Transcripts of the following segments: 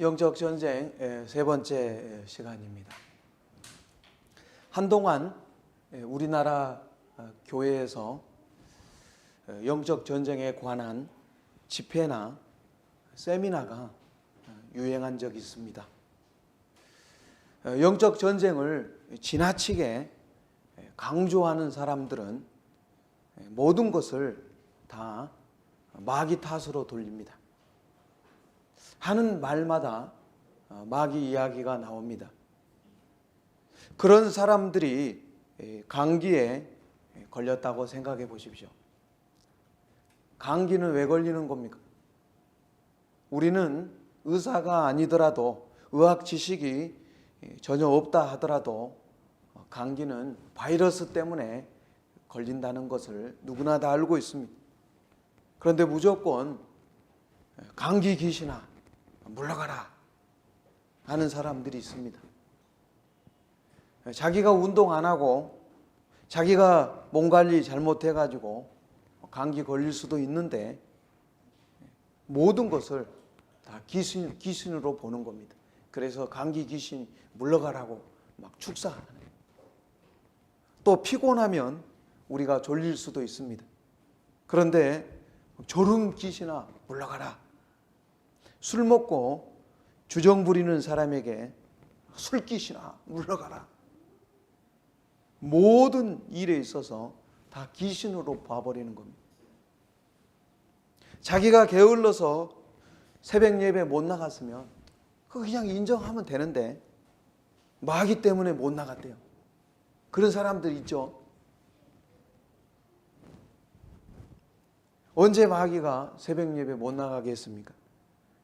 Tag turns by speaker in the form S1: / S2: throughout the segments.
S1: 영적 전쟁 세 번째 시간입니다. 한동안 우리나라 교회에서 영적 전쟁에 관한 집회나 세미나가 유행한 적이 있습니다. 영적 전쟁을 지나치게 강조하는 사람들은 모든 것을 다 마귀 탓으로 돌립니다. 하는 말마다 마귀 이야기가 나옵니다. 그런 사람들이 감기에 걸렸다고 생각해 보십시오. 감기는 왜 걸리는 겁니까? 우리는 의사가 아니더라도 의학 지식이 전혀 없다 하더라도 감기는 바이러스 때문에 걸린다는 것을 누구나 다 알고 있습니다. 그런데 무조건 감기 귀신아 물러가라 하는 사람들이 있습니다. 자기가 운동 안 하고 자기가 몸 관리 잘못해가지고 감기 걸릴 수도 있는데 모든 것을 다 귀신으로 보는 겁니다. 그래서 감기 귀신 물러가라고 막 축사하는 거예요. 또 피곤하면 우리가 졸릴 수도 있습니다. 그런데 졸음 귀신아 물러가라. 술 먹고 주정 부리는 사람에게 술 귀신아 물러가라. 모든 일에 있어서 다 귀신으로 봐버리는 겁니다. 자기가 게을러서 새벽 예배 못 나갔으면 그거 그냥 인정하면 되는데 마귀 때문에 못 나갔대요. 그런 사람들 있죠. 언제 마귀가 새벽 예배 못 나가게 했습니까?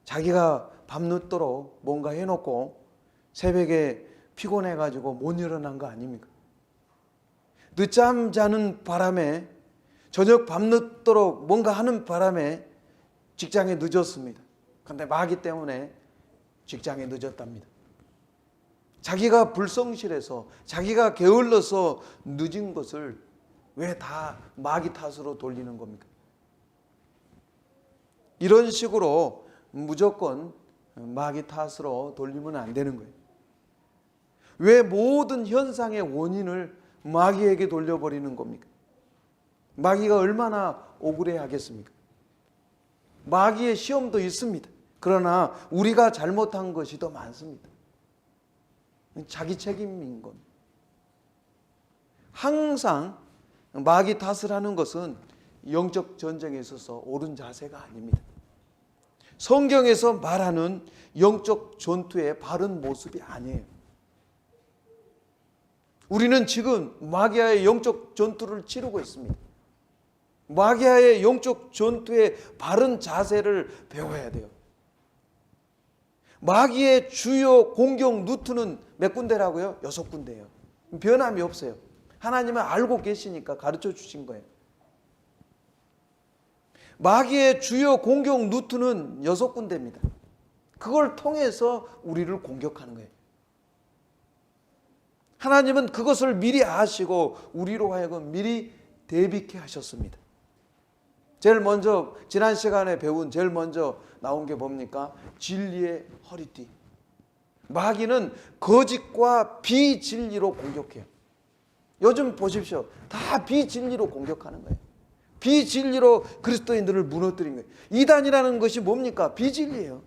S1: 자기가 밤늦도록 뭔가 해놓고 새벽에 피곤해가지고 못 일어난 거 아닙니까? 늦잠 자는 바람에 저녁 밤늦도록 뭔가 하는 바람에 직장에 늦었습니다. 그런데 마귀 때문에 직장에 늦었답니다. 자기가 불성실해서 자기가 게을러서 늦은 것을 왜 다 마귀 탓으로 돌리는 겁니까? 이런 식으로 무조건 마귀 탓으로 돌리면 안 되는 거예요. 왜 모든 현상의 원인을 마귀에게 돌려버리는 겁니까? 마귀가 얼마나 억울해 하겠습니까? 마귀의 시험도 있습니다. 그러나 우리가 잘못한 것이 더 많습니다. 자기 책임인 겁니다. 항상 마귀 탓을 하는 것은 영적 전쟁에 있어서 옳은 자세가 아닙니다. 성경에서 말하는 영적 전투의 바른 모습이 아니에요. 우리는 지금 마귀와의 영적 전투를 치르고 있습니다. 마귀와의 영적 전투의 바른 자세를 배워야 돼요. 마귀의 주요 공격 루트는 몇 군데라고요? 6군데예요. 변함이 없어요. 하나님은 알고 계시니까 가르쳐 주신 거예요. 마귀의 주요 공격 루트는 6군데입니다. 그걸 통해서 우리를 공격하는 거예요. 하나님은 그것을 미리 아시고 우리로 하여금 미리 대비케 하셨습니다. 제일 먼저 지난 시간에 배운 제일 먼저 나온 게 뭡니까? 진리의 허리띠. 마귀는 거짓과 비진리로 공격해요. 요즘 보십시오. 다 비진리로 공격하는 거예요. 비진리로 그리스도인들을 무너뜨린 거예요. 이단이라는 것이 뭡니까? 비진리예요.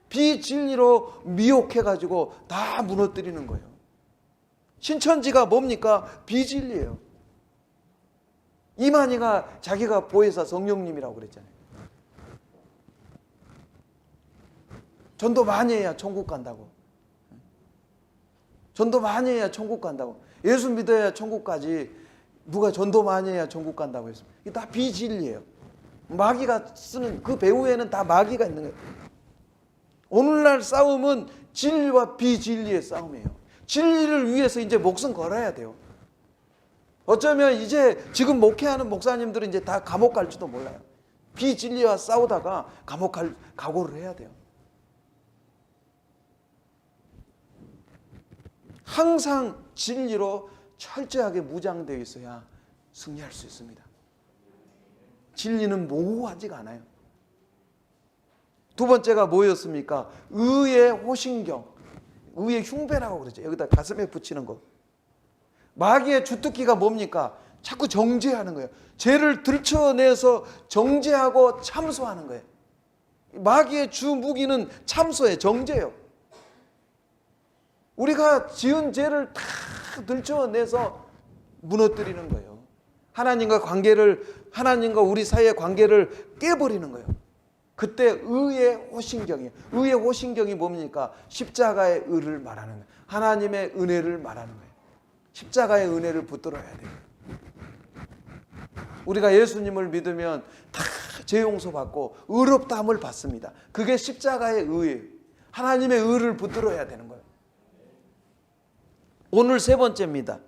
S1: 비진리로 미혹해가지고 다 무너뜨리는 거예요. 신천지가 뭡니까? 비진리예요. 이만희가 자기가 보혜사 성령님이라고 그랬잖아요. 전도 많이 해야 천국 간다고. 전도 많이 해야 천국 간다고. 예수 믿어야 천국 가지. 누가 전도 많이 해야 천국 간다고 했습니다. 이게 다 비진리예요. 마귀가 쓰는 그 배후에는 다 마귀가 있는 거예요. 오늘날 싸움은 진리와 비진리의 싸움이에요. 진리를 위해서 이제 목숨 걸어야 돼요. 어쩌면 이제 지금 목회하는 목사님들은 이제 다 감옥 갈지도 몰라요. 비진리와 싸우다가 감옥 갈 각오를 해야 돼요. 항상 진리로 철저하게 무장되어 있어야 승리할 수 있습니다. 진리는 모호하지가 않아요. 두 번째가 뭐였습니까? 의의 호신경, 의의 흉배라고 그러죠. 여기다 가슴에 붙이는 거. 마귀의 주특기가 뭡니까? 자꾸 정죄하는 거예요. 죄를 들춰내서 정죄하고 참소하는 거예요. 마귀의 주 무기는 참소예요. 정죄예요. 우리가 지은 죄를 다 들춰내서 무너뜨리는 거예요. 하나님과 우리 사이의 관계를 깨버리는 거예요. 그때 의의 호신경이에요. 의의 호신경이 뭡니까? 십자가의 의를 말하는 거예요. 하나님의 은혜를 말하는 거예요. 십자가의 은혜를 붙들어야 돼요. 우리가 예수님을 믿으면 다 죄 용서받고 의롭다함을 받습니다. 그게 십자가의 의예요. 하나님의 의를 붙들어야 되는 거예요. 오늘 세 번째입니다.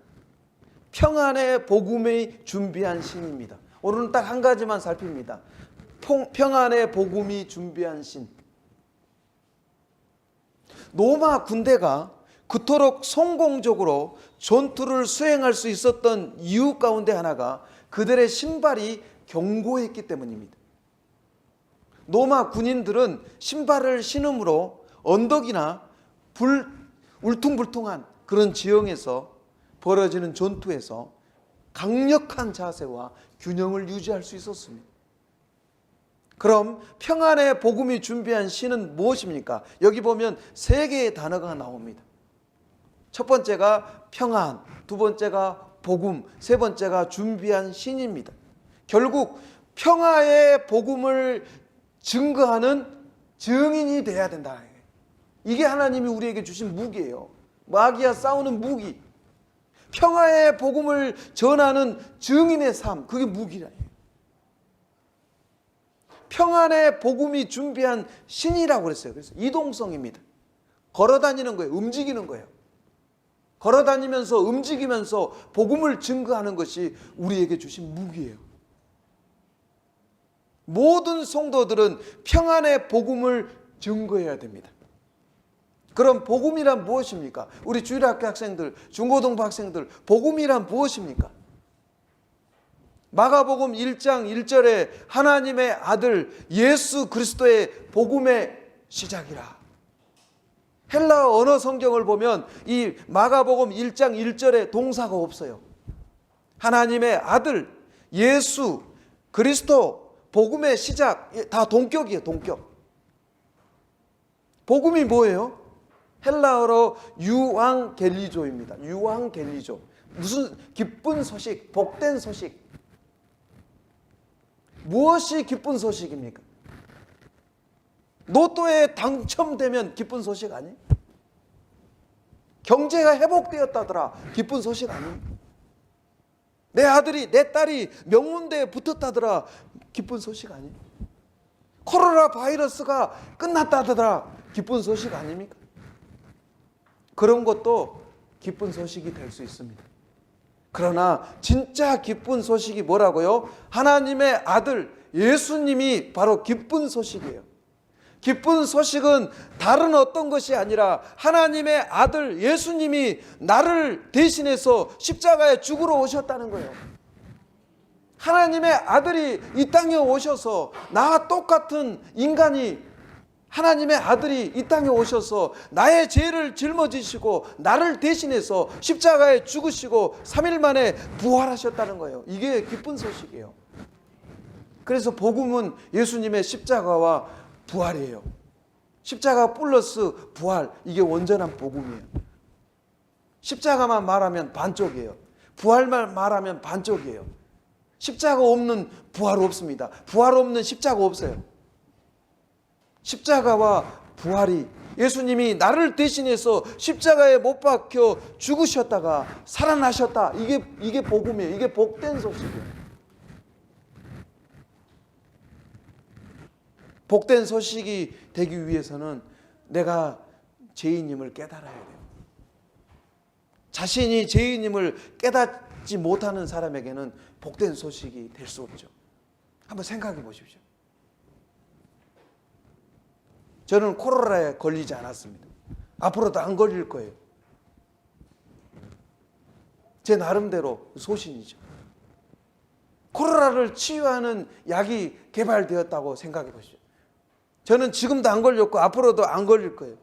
S1: 평안의 복음이 준비한 신입니다. 오늘은 딱 한 가지만 살핍니다. 평안의 복음이 준비한 신. 로마 군대가 그토록 성공적으로 전투를 수행할 수 있었던 이유 가운데 하나가 그들의 신발이 견고했기 때문입니다. 로마 군인들은 신발을 신음으로 언덕이나 울퉁불퉁한 그런 지형에서 벌어지는 전투에서 강력한 자세와 균형을 유지할 수 있었습니다. 그럼 평안의 복음이 준비한 신은 무엇입니까? 여기 보면 세 개의 단어가 나옵니다. 첫 번째가 평안, 두 번째가 복음, 세 번째가 준비한 신입니다. 결국 평화의 복음을 증거하는 증인이 돼야 된다. 이게 하나님이 우리에게 주신 무기예요. 마귀와 싸우는 무기. 평화의 복음을 전하는 증인의 삶, 그게 무기라. 평안의 복음이 준비한 신이라고 그랬어요. 그래서 이동성입니다. 걸어다니는 거예요. 움직이는 거예요. 걸어다니면서 움직이면서 복음을 증거하는 것이 우리에게 주신 무기예요. 모든 성도들은 평안의 복음을 증거해야 됩니다. 그럼 복음이란 무엇입니까? 우리 주일학교 학생들, 중고등부 학생들, 복음이란 무엇입니까? 마가복음 1장 1절에 하나님의 아들 예수 그리스도의 복음의 시작이라. 헬라어 언어 성경을 보면 이 마가복음 1장 1절에 동사가 없어요. 하나님의 아들 예수 그리스도 복음의 시작 다 동격이에요. 동격. 복음이 뭐예요? 헬라어로 유앙겔리조입니다. 유앙겔리조. 무슨 기쁜 소식, 복된 소식. 무엇이 기쁜 소식입니까? 로또에 당첨되면 기쁜 소식 아니에요? 경제가 회복되었다더라. 기쁜 소식 아니에요? 내 아들이, 내 딸이 명문대에 붙었다더라. 기쁜 소식 아니에요? 코로나 바이러스가 끝났다더라. 기쁜 소식 아닙니까? 그런 것도 기쁜 소식이 될 수 있습니다. 그러나 진짜 기쁜 소식이 뭐라고요? 하나님의 아들 예수님이 바로 기쁜 소식이에요. 기쁜 소식은 다른 어떤 것이 아니라 하나님의 아들 예수님이 나를 대신해서 십자가에 죽으러 오셨다는 거예요. 하나님의 아들이 이 땅에 오셔서 나와 똑같은 인간이 하나님의 아들이 이 땅에 오셔서 나의 죄를 짊어지시고 나를 대신해서 십자가에 죽으시고 3일 만에 부활하셨다는 거예요. 이게 기쁜 소식이에요. 그래서 복음은 예수님의 십자가와 부활이에요. 십자가 플러스 부활, 이게 온전한 복음이에요. 십자가만 말하면 반쪽이에요. 부활만 말하면 반쪽이에요. 십자가 없는 부활 없습니다. 부활 없는 십자가 없어요. 십자가와 부활이 예수님이 나를 대신해서 십자가에 못 박혀 죽으셨다가 살아나셨다. 이게 복음이에요. 이게 복된 소식이에요. 복된 소식이 되기 위해서는 내가 죄인임을 깨달아야 돼요. 자신이 죄인임을 깨닫지 못하는 사람에게는 복된 소식이 될 수 없죠. 한번 생각해 보십시오. 저는 코로나에 걸리지 않았습니다. 앞으로도 안 걸릴 거예요. 제 나름대로 소신이죠. 코로나를 치유하는 약이 개발되었다고 생각해 보십시오. 저는 지금도 안 걸렸고 앞으로도 안 걸릴 거예요.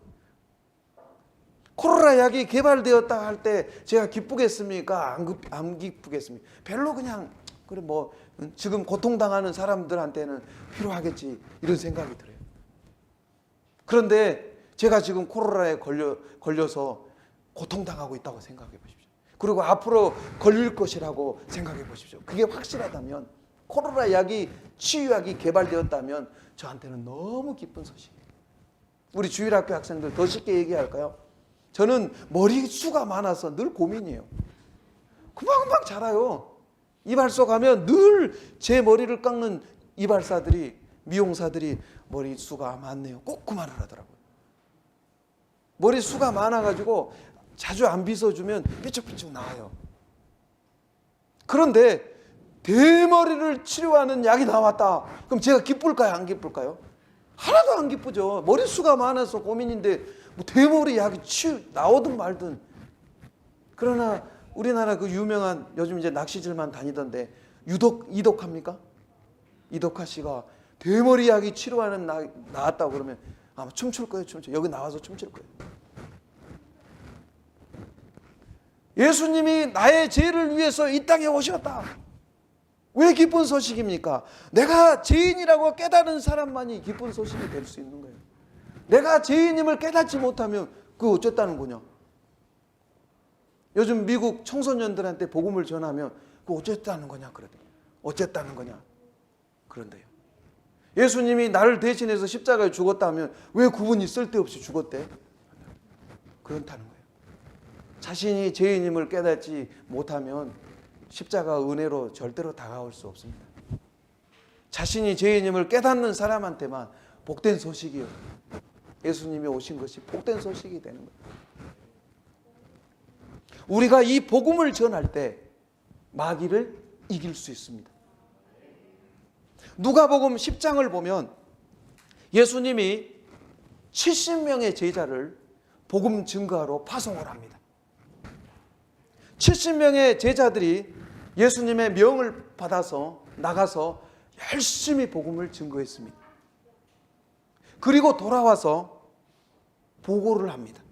S1: 코로나 약이 개발되었다 할 때 제가 기쁘겠습니까? 안 기쁘겠습니까? 별로 그냥 그래 뭐 지금 고통당하는 사람들한테는 필요하겠지 이런 생각이 들어요. 그런데 제가 지금 코로나에 걸려서 고통당하고 있다고 생각해 보십시오. 그리고 앞으로 걸릴 것이라고 생각해 보십시오. 그게 확실하다면, 코로나 약이 치유약이 개발되었다면 저한테는 너무 기쁜 소식이에요. 우리 주일학교 학생들 더 쉽게 얘기할까요? 저는 머리수가 많아서 늘 고민이에요. 금방금방 자라요. 이발소 가면 늘 제 머리를 깎는 이발사들이, 미용사들이 머리수가 많네요. 꼭 그 말을 하더라고요. 머리수가 많아가지고 자주 안 빗어주면 삐쭉삐쭉 나와요. 그런데 대머리를 치료하는 약이 나왔다. 그럼 제가 기쁠까요? 안 기쁠까요? 하나도 안 기쁘죠. 머리수가 많아서 고민인데 뭐 대머리 약이 나오든 말든. 그러나 우리나라 그 유명한 요즘 이제 낚시질만 다니던데 이덕화입니까? 이덕화 씨가 대머리 약이 치료하는 나왔다고 그러면 아마 춤출 거예요. 여기 나와서 춤출 거예요. 예수님이 나의 죄를 위해서 이 땅에 오셨다. 왜 기쁜 소식입니까? 내가 죄인이라고 깨달은 사람만이 기쁜 소식이 될 수 있는 거예요. 내가 죄인임을 깨닫지 못하면 그거 어쨌다는 거냐? 요즘 미국 청소년들한테 복음을 전하면 그거 어쨌다는 거냐? 그러더니 어쨌다는 거냐? 그런데요, 예수님이 나를 대신해서 십자가에 죽었다면 왜 그분이 쓸데없이 죽었대? 그렇다는 거예요. 자신이 죄인임을 깨닫지 못하면 십자가 은혜로 절대로 다가올 수 없습니다. 자신이 죄인임을 깨닫는 사람한테만 복된 소식이요, 예수님이 오신 것이 복된 소식이 되는 거예요. 우리가 이 복음을 전할 때 마귀를 이길 수 있습니다. 누가복음 10장을 보면 예수님이 70명의 제자를 복음 증거하러 파송을 합니다. 70명의 제자들이 예수님의 명을 받아서 나가서 열심히 복음을 증거했습니다. 그리고 돌아와서 보고를 합니다.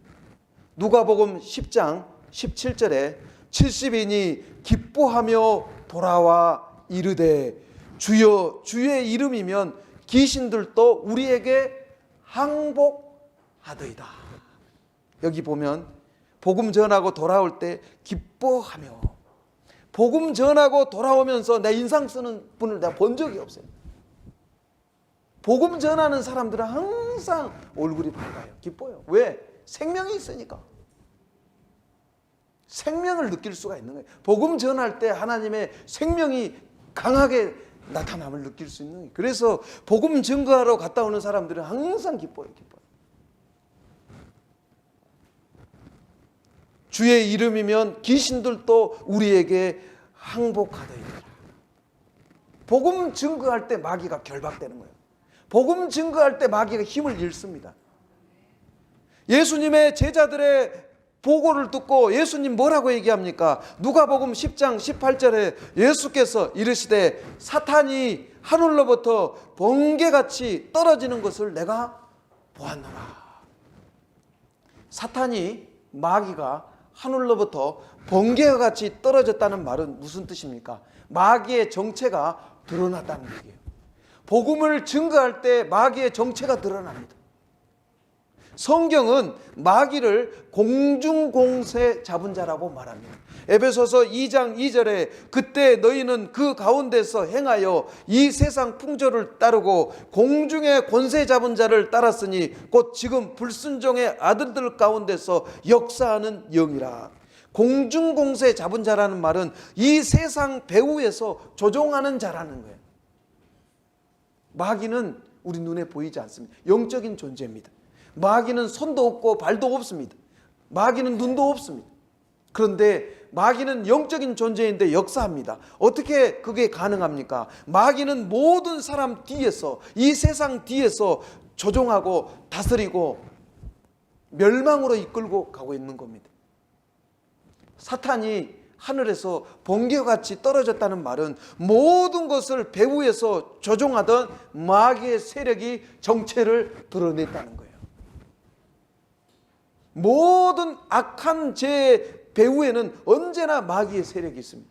S1: 누가복음 10장 17절에 70인이 기뻐하며 돌아와 이르되 주여, 주의 이름이면 귀신들도 우리에게 항복하더이다. 여기 보면 복음 전하고 돌아올 때 기뻐하며, 복음 전하고 돌아오면서 내 인상 쓰는 분을 내가 본 적이 없어요. 복음 전하는 사람들은 항상 얼굴이 밝아요. 기뻐요. 왜? 생명이 있으니까. 생명을 느낄 수가 있는 거예요. 복음 전할 때 하나님의 생명이 강하게 나타남을 느낄 수 있는 거예요. 그래서 복음 증거하러 갔다 오는 사람들은 항상 기뻐요. 주의 이름이면 귀신들도 우리에게 항복하더이다. 복음 증거할 때 마귀가 결박되는 거예요. 복음 증거할 때 마귀가 힘을 잃습니다. 예수님의 제자들의 보고를 듣고 예수님 뭐라고 얘기합니까? 누가복음 10장 18절에 예수께서 이르시되 사탄이 하늘로부터 번개같이 떨어지는 것을 내가 보았노라. 사탄이, 마귀가 하늘로부터 번개같이 떨어졌다는 말은 무슨 뜻입니까? 마귀의 정체가 드러났다는 얘기예요. 복음을 증거할 때 마귀의 정체가 드러납니다. 성경은 마귀를 공중공세 잡은 자라고 말합니다. 에베소서 2장 2절에 그때 너희는 그 가운데서 행하여 이 세상 풍조를 따르고 공중의 권세 잡은 자를 따랐으니 곧 지금 불순종의 아들들 가운데서 역사하는 영이라. 공중공세 잡은 자라는 말은 이 세상 배후에서 조종하는 자라는 거예요. 마귀는 우리 눈에 보이지 않습니다. 영적인 존재입니다. 마귀는 손도 없고 발도 없습니다. 마귀는 눈도 없습니다. 그런데 마귀는 영적인 존재인데 역사합니다. 어떻게 그게 가능합니까? 마귀는 모든 사람 뒤에서, 이 세상 뒤에서 조종하고 다스리고 멸망으로 이끌고 가고 있는 겁니다. 사탄이 하늘에서 번개같이 떨어졌다는 말은 모든 것을 배후에서 조종하던 마귀의 세력이 정체를 드러냈다는 거예요. 모든 악한 죄의 배후에는 언제나 마귀의 세력이 있습니다.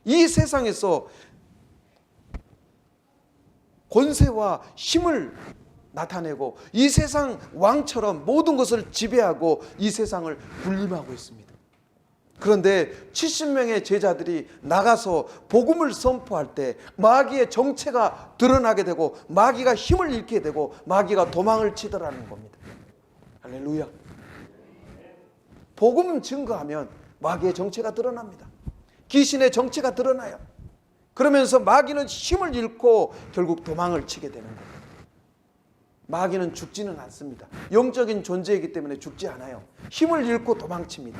S1: 이 세상에서 권세와 힘을 나타내고 이 세상 왕처럼 모든 것을 지배하고 이 세상을 군림하고 있습니다. 그런데 70명의 제자들이 나가서 복음을 선포할 때 마귀의 정체가 드러나게 되고 마귀가 힘을 잃게 되고 마귀가 도망을 치더라는 겁니다. 할렐루야. 복음 증거하면 마귀의 정체가 드러납니다. 귀신의 정체가 드러나요. 그러면서 마귀는 힘을 잃고 결국 도망을 치게 되는 거예요. 마귀는 죽지는 않습니다. 영적인 존재이기 때문에 죽지 않아요. 힘을 잃고 도망칩니다.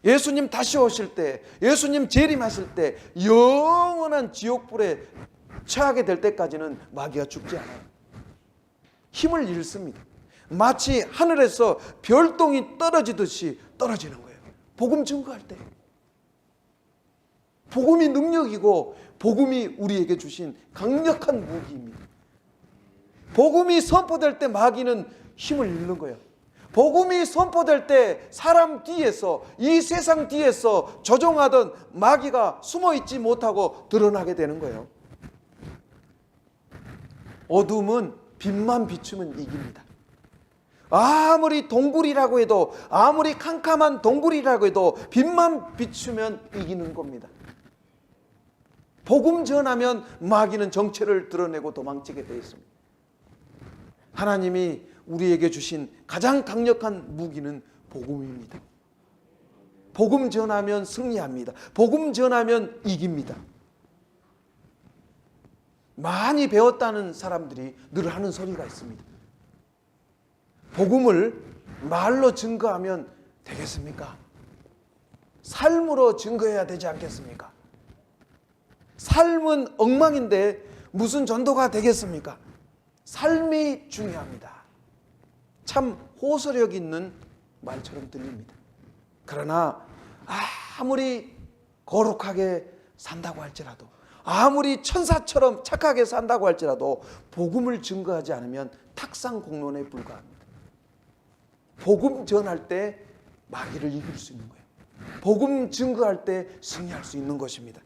S1: 예수님 다시 오실 때, 예수님 재림하실 때 영원한 지옥불에 처하게 될 때까지는 마귀가 죽지 않아요. 힘을 잃습니다. 마치 하늘에서 별똥이 떨어지듯이 떨어지는 거예요. 복음 증거할 때. 복음이 능력이고 복음이 우리에게 주신 강력한 무기입니다. 복음이 선포될 때 마귀는 힘을 잃는 거예요. 복음이 선포될 때 사람 뒤에서, 이 세상 뒤에서 조종하던 마귀가 숨어있지 못하고 드러나게 되는 거예요. 어둠은 빛만 비추면 이깁니다. 아무리 동굴이라고 해도, 아무리 캄캄한 동굴이라고 해도 빛만 비추면 이기는 겁니다. 복음 전하면 마귀는 정체를 드러내고 도망치게 되어 있습니다. 하나님이 우리에게 주신 가장 강력한 무기는 복음입니다. 복음 전하면 승리합니다. 복음 전하면 이깁니다. 많이 배웠다는 사람들이 늘 하는 소리가 있습니다. 복음을 말로 증거하면 되겠습니까? 삶으로 증거해야 되지 않겠습니까? 삶은 엉망인데 무슨 전도가 되겠습니까? 삶이 중요합니다. 참 호소력 있는 말처럼 들립니다. 그러나 아무리 거룩하게 산다고 할지라도, 아무리 천사처럼 착하게 산다고 할지라도 복음을 증거하지 않으면 탁상 공론에 불과합니다. 복음 전할 때 마귀를 이길 수 있는 거예요. 복음 증거할 때 승리할 수 있는 것입니다.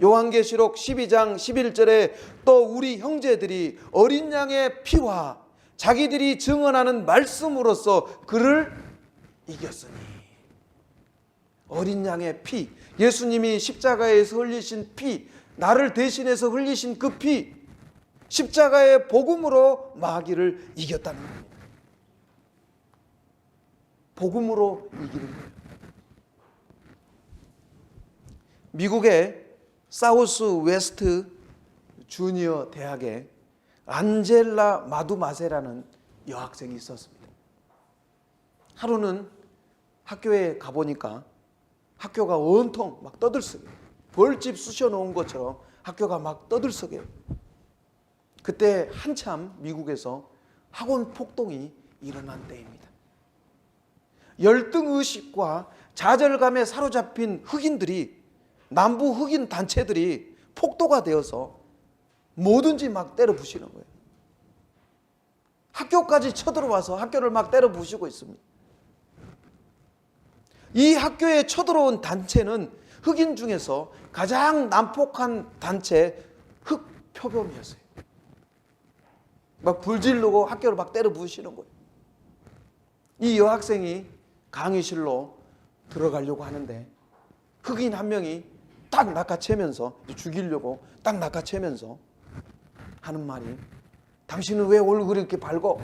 S1: 요한계시록 12장 11절에 또 우리 형제들이 어린 양의 피와 자기들이 증언하는 말씀으로써 그를 이겼으니. 어린 양의 피, 예수님이 십자가에서 흘리신 피, 나를 대신해서 흘리신 그 피, 십자가의 복음으로 마귀를 이겼다는 겁니다. 복음으로 이기는 거예요. 미국의 사우스 웨스트 주니어 대학에 안젤라 마두마세라는 여학생이 있었습니다. 하루는 학교에 가보니까 학교가 온통 막 떠들썩해요. 벌집 쑤셔놓은 것처럼 학교가 막 떠들썩해요. 그때 한참 미국에서 학원 폭동이 일어난 때입니다. 열등의식과 좌절감에 사로잡힌 흑인들이, 남부 흑인 단체들이 폭도가 되어서 뭐든지 막 때려 부시는 거예요. 학교까지 쳐들어와서 학교를 막 때려 부시고 있습니다. 이 학교에 쳐들어온 단체는 흑인 중에서 가장 난폭한 단체 흑표범이었어요. 막 불지르고 학교를 막 때려 부시는 거예요. 이 여학생이 강의실로 들어가려고 하는데 흑인 한 명이 딱 낚아채면서, 죽이려고 딱 낚아채면서 하는 말이, 당신은 왜 얼굴이 이렇게 밝어?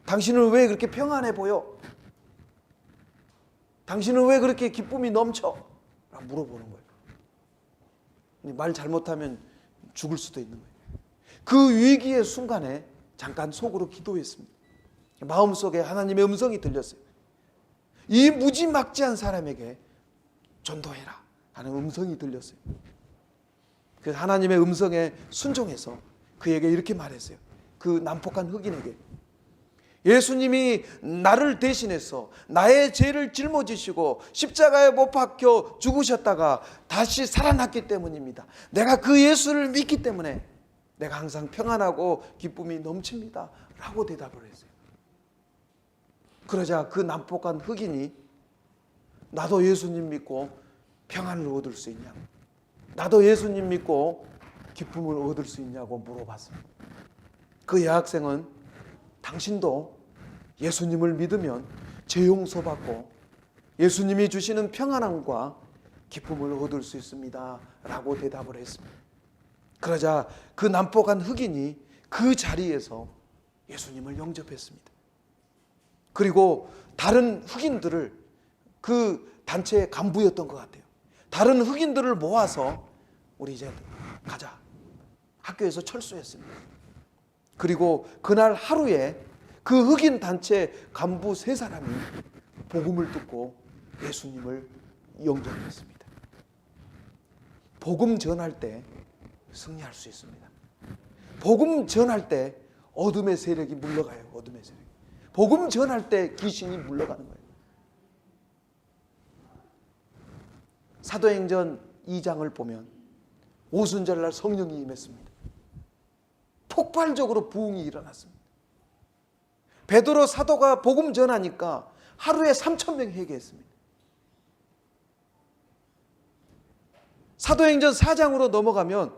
S1: 당신은 왜 그렇게 평안해 보여? 당신은 왜 그렇게 기쁨이 넘쳐? 라고 물어보는 거예요. 말 잘못하면 죽을 수도 있는 거예요. 그 위기의 순간에 잠깐 속으로 기도했습니다. 마음속에 하나님의 음성이 들렸어요. 이 무지막지한 사람에게 전도해라 하는 음성이 들렸어요. 그 하나님의 음성에 순종해서 그에게 이렇게 말했어요. 그 난폭한 흑인에게, 예수님이 나를 대신해서 나의 죄를 짊어지시고 십자가에 못 박혀 죽으셨다가 다시 살아났기 때문입니다. 내가 그 예수를 믿기 때문에 내가 항상 평안하고 기쁨이 넘칩니다 라고 대답을 했어요. 그러자 그 난폭한 흑인이 나도 예수님 믿고 평안을 얻을 수 있냐고, 나도 예수님 믿고 기쁨을 얻을 수 있냐고 물어봤습니다. 그 여학생은 당신도 예수님을 믿으면 죄 용서받고 예수님이 주시는 평안함과 기쁨을 얻을 수 있습니다 라고 대답을 했습니다. 그러자 그 난폭한 흑인이 그 자리에서 예수님을 영접했습니다. 그리고 다른 흑인들을, 그 단체의 간부였던 것 같아요, 다른 흑인들을 모아서 우리 이제 가자, 학교에서 철수했습니다. 그리고 그날 하루에 그 흑인 단체 간부 3사람이 복음을 듣고 예수님을 영접했습니다. 복음 전할 때 승리할 수 있습니다. 복음 전할 때 어둠의 세력이 물러가요. 어둠의 세력. 복음 전할 때 귀신이 물러가는 거예요. 사도행전 2장을 보면 오순절날 성령이 임했습니다. 폭발적으로 부흥이 일어났습니다. 베드로 사도가 복음 전하니까 하루에 3,000명이 회개했습니다. 사도행전 4장으로 넘어가면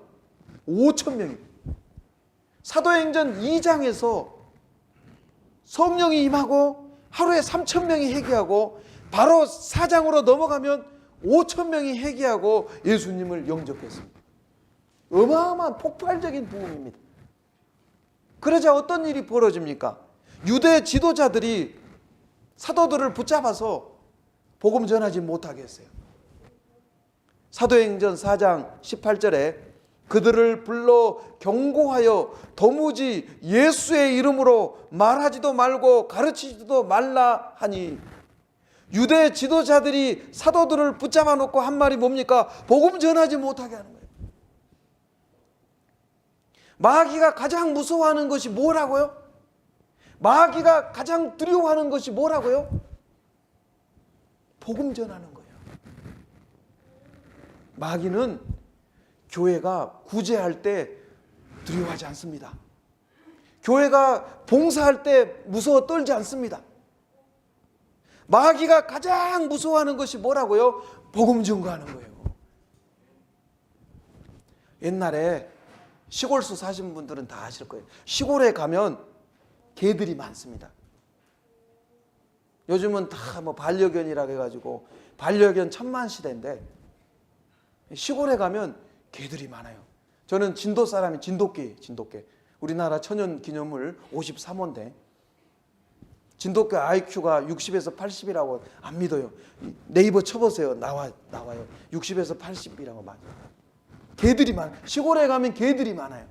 S1: 5,000명입니다. 사도행전 2장에서 성령이 임하고 하루에 3,000명이 회개하고 바로 4장으로 넘어가면 5,000명이 회개하고 예수님을 영접했습니다. 어마어마한 폭발적인 부흥입니다. 그러자 어떤 일이 벌어집니까? 유대 지도자들이 사도들을 붙잡아서 복음 전하지 못하게 했어요. 사도행전 4장 18절에 그들을 불러 경고하여 도무지 예수의 이름으로 말하지도 말고 가르치지도 말라 하니, 유대 지도자들이 사도들을 붙잡아 놓고 한 말이 뭡니까? 복음 전하지 못하게 하는 거예요. 마귀가 가장 무서워하는 것이 뭐라고요? 마귀가 가장 두려워하는 것이 뭐라고요? 복음 전하는 거예요. 마귀는 교회가 구제할 때 두려워하지 않습니다. 교회가 봉사할 때 무서워 떨지 않습니다. 마귀가 가장 무서워하는 것이 뭐라고요? 복음 증거하는 거예요. 옛날에 시골서 사신 분들은 다 아실 거예요. 시골에 가면 개들이 많습니다. 요즘은 다 뭐 반려견이라고 해가지고 반려견 천만 시대인데 시골에 가면 개들이 많아요. 저는 진도 사람이 진돗개. 우리나라 천연 기념물 53호인데 진돗개 IQ가 60에서 80이라고 안 믿어요. 네이버 쳐보세요. 나와요. 60에서 80이라고 맞아요. 개들이 많아요. 시골에 가면 개들이 많아요.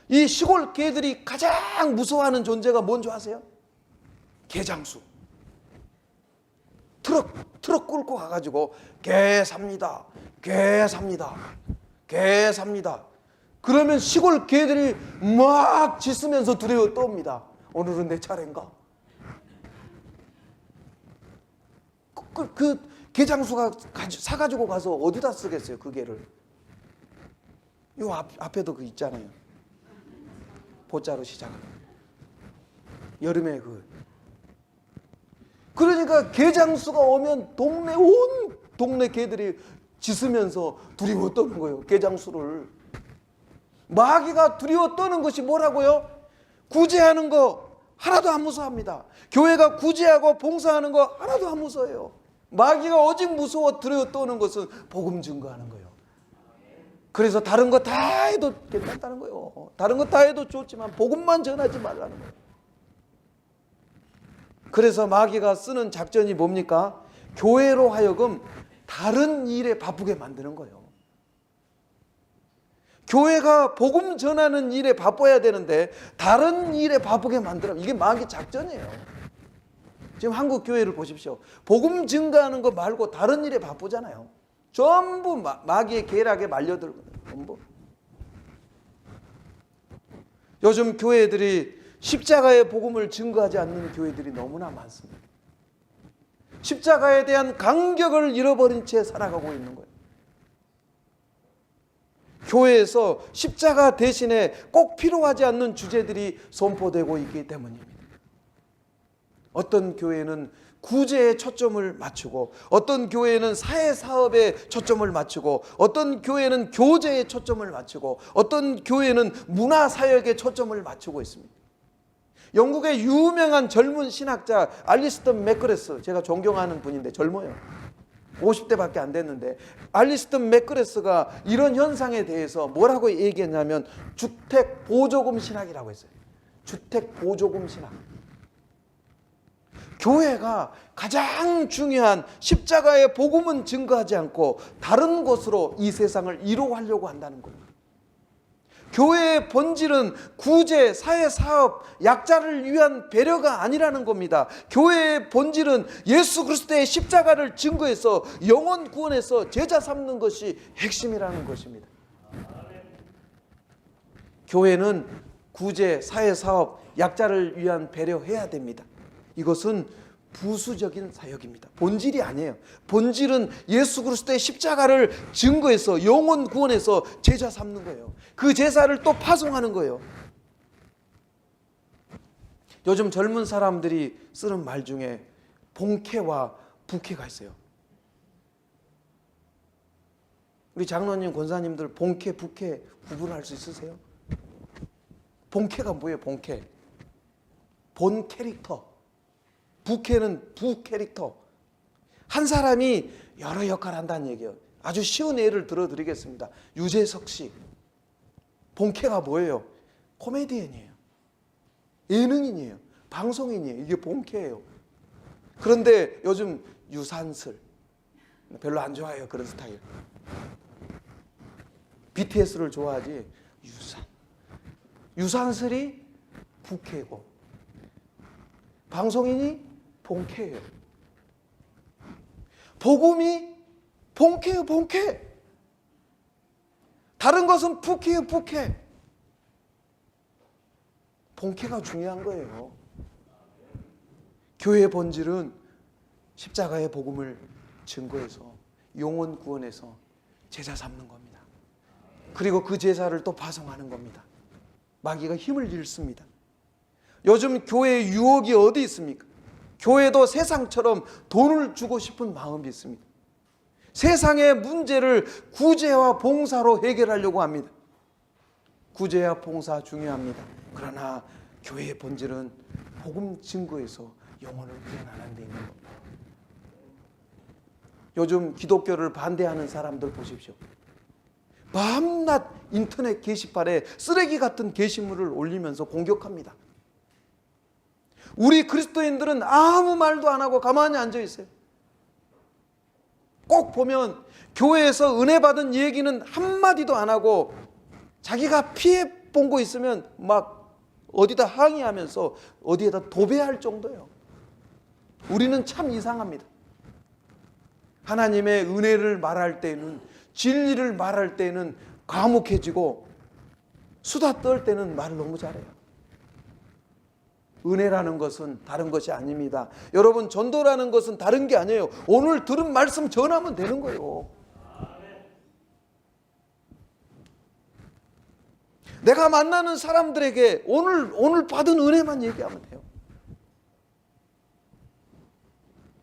S1: 이 시골 개들이 가장 무서워하는 존재가 뭔지 아세요? 개장수. 트럭 끌고 가가지고 개 삽니다. 그러면 시골 개들이 막 짖으면서 두려워 떠옵니다. 오늘은 내 차례인가? 그 개장수가 사가지고 가서 어디다 쓰겠어요? 그 개를. 요 앞에도 그 있잖아요. 보자로 시작하는 여름에 그러니까 개장수가 오면 온 동네 개들이 짖으면서 두려워 떠는 거예요. 개장수를. 마귀가 두려워 떠는 것이 뭐라고요? 구제하는 거 하나도 안 무서워합니다. 교회가 구제하고 봉사하는 거 하나도 안 무서워해요. 마귀가 오직 무서워 두려워 떠는 것은 복음 증거하는 거예요. 그래서 다른 거 다 해도 괜찮다는 거예요. 다른 거 다 해도 좋지만 복음만 전하지 말라는 거예요. 그래서 마귀가 쓰는 작전이 뭡니까? 교회로 하여금 다른 일에 바쁘게 만드는 거예요. 교회가 복음 전하는 일에 바빠야 되는데 다른 일에 바쁘게 만들어. 이게 마귀 작전이에요. 지금 한국 교회를 보십시오. 복음 증거하는 거 말고 다른 일에 바쁘잖아요. 전부 마귀의 계략에 말려들고 전부. 요즘 교회들이 십자가의 복음을 증거하지 않는 교회들이 너무나 많습니다. 십자가에 대한 감격을 잃어버린 채 살아가고 있는 거예요. 교회에서 십자가 대신에 꼭 필요하지 않는 주제들이 선포되고 있기 때문입니다. 어떤 교회는 구제에 초점을 맞추고, 어떤 교회는 사회사업에 초점을 맞추고, 어떤 교회는 교제에 초점을 맞추고, 어떤 교회는 문화사역에 초점을 맞추고 있습니다. 영국의 유명한 젊은 신학자 알리스턴 맥그레스, 제가 존경하는 분인데 젊어요. 50대밖에 안 됐는데, 알리스턴 맥그레스가 이런 현상에 대해서 뭐라고 얘기했냐면 주택보조금 신학이라고 했어요. 주택보조금 신학. 교회가 가장 중요한 십자가의 복음은 증거하지 않고 다른 것으로 이 세상을 이루어가려고 한다는 거예요. 교회의 본질은 구제, 사회사업, 약자를 위한 배려가 아니라는 겁니다. 교회의 본질은 예수 그리스도의 십자가를 증거해서 영혼 구원해서 제자 삼는 것이 핵심이라는 것입니다. 교회는 구제, 사회사업, 약자를 위한 배려해야 됩니다. 이것은 부수적인 사역입니다. 본질이 아니에요. 본질은 예수 그리스도의 십자가를 증거해서 영혼 구원해서 제자 삼는 거예요. 그 제사를 또 파송하는 거예요. 요즘 젊은 사람들이 쓰는 말 중에 본캐와 부캐가 있어요. 우리 장로님, 권사님들 본캐, 부캐 구분할 수 있으세요? 본캐가 뭐예요? 본캐. 본 캐릭터. 부캐는 부캐릭터. 한 사람이 여러 역할을 한다는 얘기예요. 아주 쉬운 예를 들어드리겠습니다. 유재석 씨. 본캐가 뭐예요? 코미디언이에요. 예능인이에요. 방송인이에요. 이게 본캐예요. 그런데 요즘 유산슬. 별로 안 좋아해요. 그런 스타일. BTS를 좋아하지. 유산슬이 부캐고 방송인이 본캐예요. 복음이 본캐예요. 본캐. 다른 것은 부캐예요. 부캐. 본캐가 중요한 거예요. 교회의 본질은 십자가의 복음을 증거해서 영혼 구원해서 제자 삼는 겁니다. 그리고 그 제사를 또 파송하는 겁니다. 마귀가 힘을 잃습니다. 요즘 교회의 유혹이 어디 있습니까? 교회도 세상처럼 돈을 주고 싶은 마음이 있습니다. 세상의 문제를 구제와 봉사로 해결하려고 합니다. 구제와 봉사 중요합니다. 그러나 교회의 본질은 복음 증거에서 영혼을 구원하는 데 있는 겁니다. 요즘 기독교를 반대하는 사람들 보십시오. 밤낮 인터넷 게시판에 쓰레기 같은 게시물을 올리면서 공격합니다. 우리 그리스도인들은 아무 말도 안 하고 가만히 앉아 있어요. 꼭 보면 교회에서 은혜 받은 얘기는 한마디도 안 하고 자기가 피해 본 거 있으면 막 어디다 항의하면서 어디에다 도배할 정도예요. 우리는 참 이상합니다. 하나님의 은혜를 말할 때는, 진리를 말할 때는 과묵해지고 수다 떨 때는 말을 너무 잘해요. 은혜라는 것은 다른 것이 아닙니다. 여러분, 전도라는 것은 다른 게 아니에요. 오늘 들은 말씀 전하면 되는 거예요. 내가 만나는 사람들에게 오늘 받은 은혜만 얘기하면 돼요.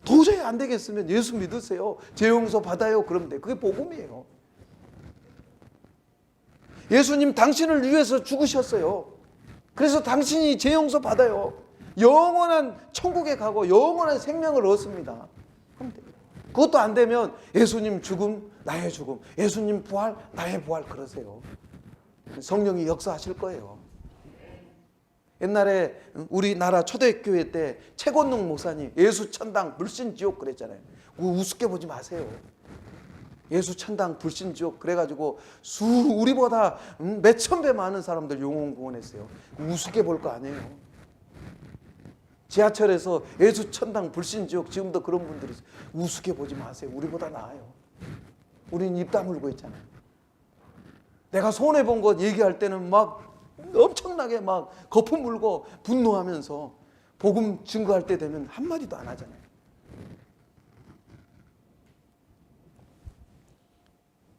S1: 도저히 안 되겠으면 예수 믿으세요. 죄 용서 받아요. 그러면 돼. 그게 복음이에요. 예수님 당신을 위해서 죽으셨어요. 그래서 당신이 죄 용서 받아요. 영원한 천국에 가고 영원한 생명을 얻습니다. 그럼 됩니다. 그것도 안 되면 예수님 죽음, 나의 죽음. 예수님 부활, 나의 부활. 그러세요. 성령이 역사하실 거예요. 옛날에 우리나라 초대교회 때 최권능 목사님 예수 천당 불신 지옥 그랬잖아요. 우습게 보지 마세요. 예수 천당 불신 지옥 그래가지고 우리보다 몇천 배 많은 사람들 영혼 구원했어요. 우습게 볼 거 아니에요. 지하철에서 예수 천당 불신 지옥 지금도 그런 분들이 있어요. 우습게 보지 마세요. 우리보다 나아요. 우리는 입 다물고 있잖아요. 내가 손해본 것 얘기할 때는 막 엄청 엄청나게 막 거품 물고 분노하면서 복음 증거할 때 되면 한마디도 안 하잖아요.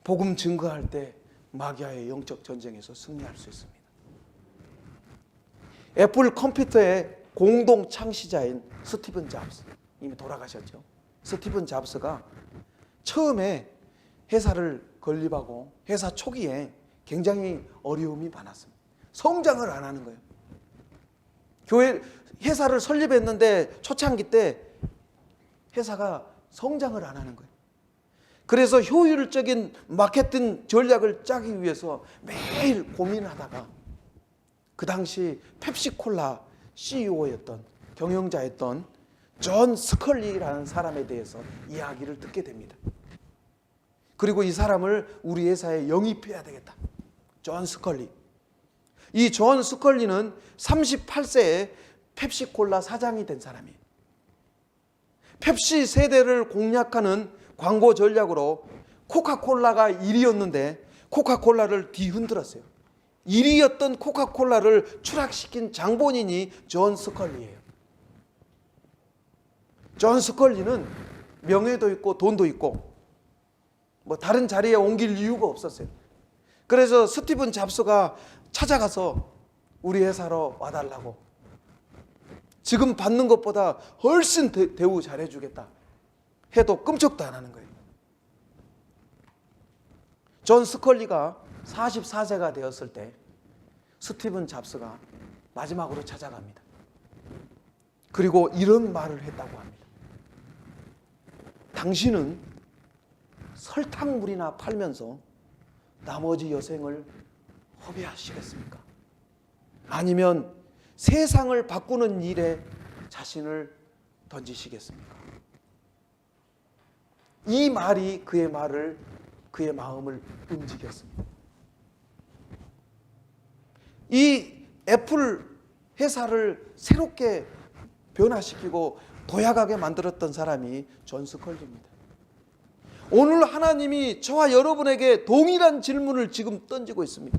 S1: 복음 증거할 때 마귀와의 영적 전쟁에서 승리할 수 있습니다. 애플 컴퓨터의 공동 창시자인 스티븐 잡스, 이미 돌아가셨죠. 스티븐 잡스가 처음에 회사를 건립하고 회사 초기에 굉장히 어려움이 많았습니다. 성장을 안 하는 거예요. 회사를 설립했는데 초창기 때 회사가 성장을 안 하는 거예요. 그래서 효율적인 마케팅 전략을 짜기 위해서 매일 고민하다가 그 당시 펩시콜라 CEO였던 경영자였던 존 스컬리라는 사람에 대해서 이야기를 듣게 됩니다. 그리고 이 사람을 우리 회사에 영입해야 되겠다. 존 스컬리. 이 존 스컬리는 38세에 펩시콜라 사장이 된 사람이에요. 펩시 세대를 공략하는 광고 전략으로 코카콜라가 1위였는데 코카콜라를 뒤흔들었어요. 1위였던 코카콜라를 추락시킨 장본인이 존 스컬리예요. 존 스컬리는 명예도 있고 돈도 있고 뭐 다른 자리에 옮길 이유가 없었어요. 그래서 스티븐 잡스가 찾아가서 우리 회사로 와달라고, 지금 받는 것보다 훨씬 대우 잘해주겠다 해도 끔찍도 안 하는 거예요. 존 스컬리가 44세가 되었을 때 스티븐 잡스가 마지막으로 찾아갑니다. 그리고 이런 말을 했다고 합니다. 당신은 설탕물이나 팔면서 나머지 여생을 허비하시겠습니까? 아니면 세상을 바꾸는 일에 자신을 던지시겠습니까? 이 말이 그의 마음을 움직였습니다. 이 애플 회사를 새롭게 변화시키고 도약하게 만들었던 사람이 존 스컬리입니다. 오늘 하나님이 저와 여러분에게 동일한 질문을 지금 던지고 있습니다.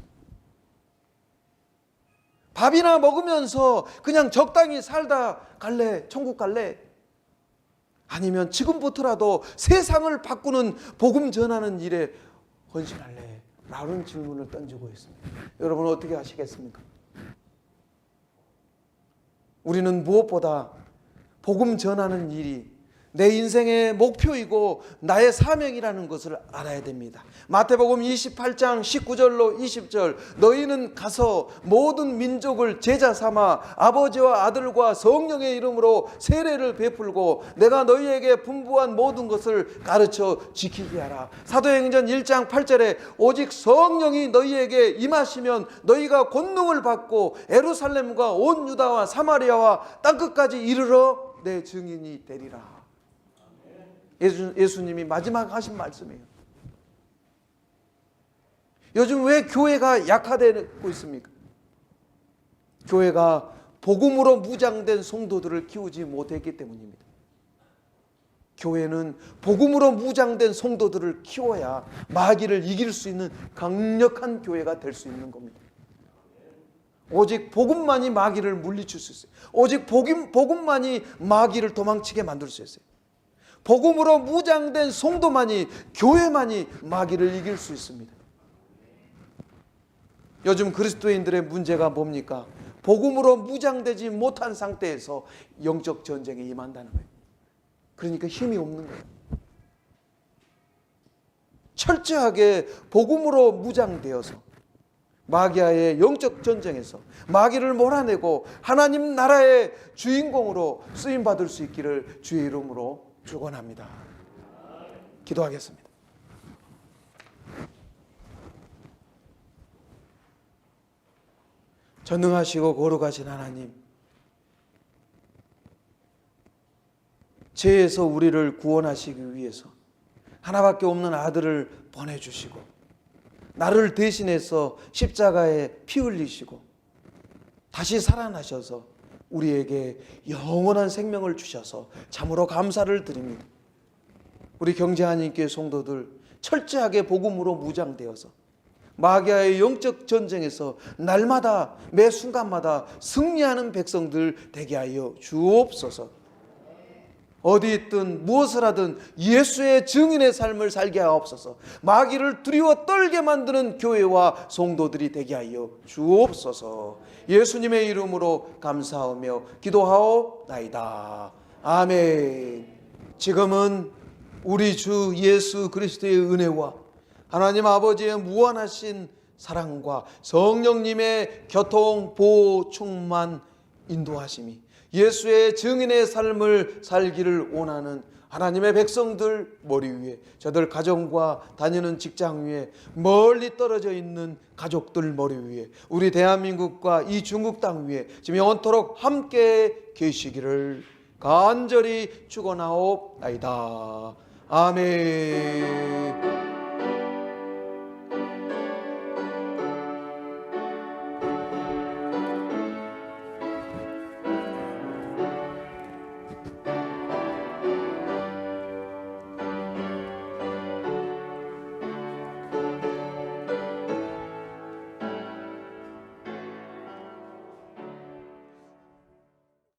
S1: 밥이나 먹으면서 그냥 적당히 살다 갈래? 천국 갈래? 아니면 지금부터라도 세상을 바꾸는 복음 전하는 일에 헌신할래? 라는 질문을 던지고 있습니다. 여러분 어떻게 하시겠습니까? 우리는 무엇보다 복음 전하는 일이 내 인생의 목표이고 나의 사명이라는 것을 알아야 됩니다. 마태복음 28장 19절로 20절, 너희는 가서 모든 민족을 제자 삼아 아버지와 아들과 성령의 이름으로 세례를 베풀고 내가 너희에게 분부한 모든 것을 가르쳐 지키게 하라. 사도행전 1장 8절에 오직 성령이 너희에게 임하시면 너희가 권능을 받고 예루살렘과 온 유다와 사마리아와 땅끝까지 이르러 내 증인이 되리라. 예수님이 마지막 하신 말씀이에요. 요즘 왜 교회가 약화되고 있습니까? 교회가 복음으로 무장된 성도들을 키우지 못했기 때문입니다. 교회는 복음으로 무장된 성도들을 키워야 마귀를 이길 수 있는 강력한 교회가 될 수 있는 겁니다. 오직 복음만이 마귀를 물리칠 수 있어요. 오직 복음만이 마귀를 도망치게 만들 수 있어요. 복음으로 무장된 성도만이, 교회만이 마귀를 이길 수 있습니다. 요즘 그리스도인들의 문제가 뭡니까? 복음으로 무장되지 못한 상태에서 영적 전쟁에 임한다는 거예요. 그러니까 힘이 없는 거예요. 철저하게 복음으로 무장되어서 마귀와의 영적 전쟁에서 마귀를 몰아내고 하나님 나라의 주인공으로 쓰임받을 수 있기를 주의 이름으로 축원합니다. 기도하겠습니다. 전능하시고 거룩하신 하나님, 죄에서 우리를 구원하시기 위해서 하나밖에 없는 아들을 보내주시고 나를 대신해서 십자가에 피 흘리시고 다시 살아나셔서 우리에게 영원한 생명을 주셔서 참으로 감사를 드립니다. 우리 경제하님께 성도들 철저하게 복음으로 무장되어서 마귀와의 영적 전쟁에서 날마다 매 순간마다 승리하는 백성들 되게 하여 주옵소서. 어디 있든 무엇을 하든 예수의 증인의 삶을 살게 하옵소서. 마귀를 두려워 떨게 만드는 교회와 성도들이 되게 하여 주옵소서. 예수님의 이름으로 감사하며 기도하옵나이다. 아멘. 지금은 우리 주 예수 그리스도의 은혜와 하나님 아버지의 무한하신 사랑과 성령님의 교통, 보호, 충만, 인도하심이 예수의 증인의 삶을 살기를 원하는 하나님의 백성들 머리 위에, 저들 가정과 다니는 직장 위에, 멀리 떨어져 있는 가족들 머리 위에, 우리 대한민국과 이 중국 땅 위에 지금 영원토록 함께 계시기를 간절히 축원하옵나이다. 아멘.